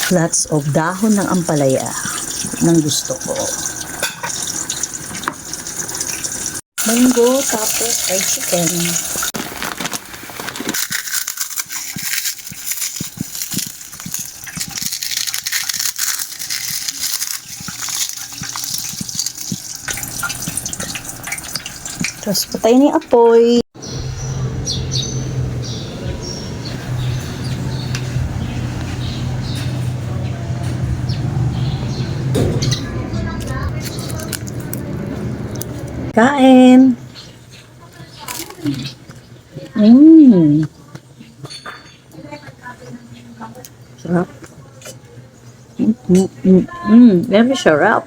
Lots of dahon ng ampalaya ng gusto ko. Munggo, tapos fried chicken. Tapos patayin yung apoy. Kain. Sarap. Very sarap.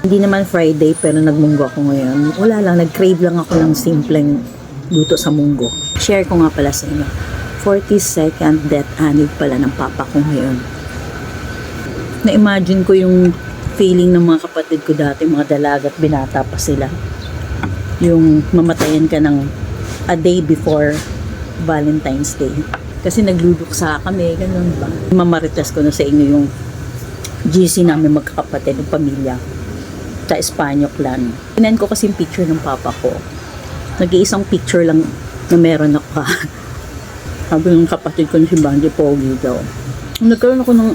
Hindi naman Friday pero nagmunggo ako ngayon. Wala lang, nag-crave lang ako ng simpleng luto sa munggo. Share ko nga pala sa inyo. 42nd death anniv pala ng papa ko ngayon. Na-imagine ko yung feeling ng mga kapatid ko dati, mga dalaga at binata pa sila. Yung mamatayan ka ng a day before Valentine's Day. Kasi nagluluksa kami, ganun ba? Mamarites ko na sa inyo yung GC namin magkakapatid ng pamilya sa Espanyol clan. Tinan ko kasi yung picture ng papa ko. Nag-iisang picture lang na meron ako. Sabi ng kapatid ko na si Bandy, pogi daw. Nagkaroon ako ng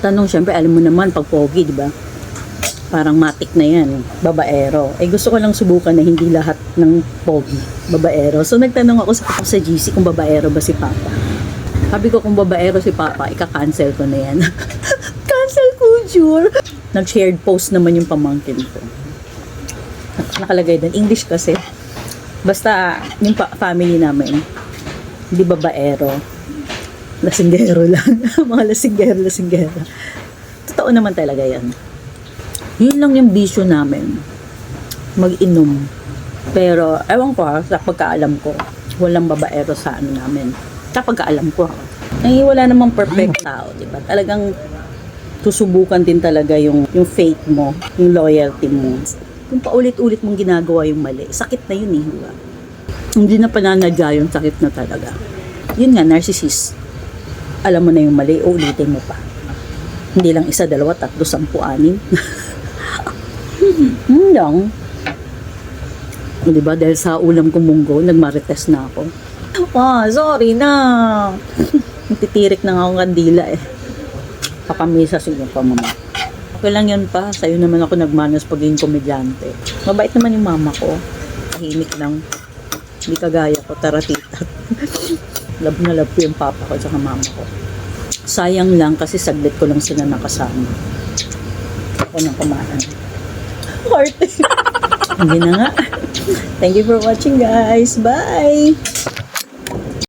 tanong, syempre, alam mo naman, pag pogi, di ba? Parang matik na yan, babaero. Gusto ko lang subukan na hindi lahat ng pogi, babaero. So, nagtanong ako sa GC kung babaero ba si Papa. Sabi ko, kung babaero si Papa, ika-cancel ko na yan. Cancel culture! Nag-shared post naman yung pamangkin ko. Nakalagay doon, English kasi. Basta, yung family namin, hindi babaero. Lasinggero lang. Mga lasinggero. Totoo naman talaga yan. Yun lang yung bisyo namin. Mag-inom. Pero, ewan ko sa pagkaalam ko, walang babaero sa namin. Sa pagkaalam ko. Wala namang perfect tao, diba? Talagang susubukan din talaga yung faith mo, yung loyalty mo. Kung paulit-ulit mong ginagawa yung mali, sakit na yun diba? Hindi na pananadya yung sakit na talaga. Yun nga, narcissist. Alam mo na yung mali, ulitin mo pa. Hindi lang 1, 2, 3, 10, 6. Lang. Diba, dahil sa ulam kong munggo, nagmarites na ako. Sorry na. Titirik na nga akong kandila Papamisa siguro pa mama. Okay lang yan pa. Sa'yo naman ako nagmanas pagiging komedyante. Mabait naman yung mama ko. Tahimik lang. Hindi kagaya ko, taratitat. Love na love ko yung papa ko at mama ko. Sayang lang kasi saglit ko lang sila nakasama. Ako nang kumain. Heart. Hindi na nga. Thank you for watching guys. Bye!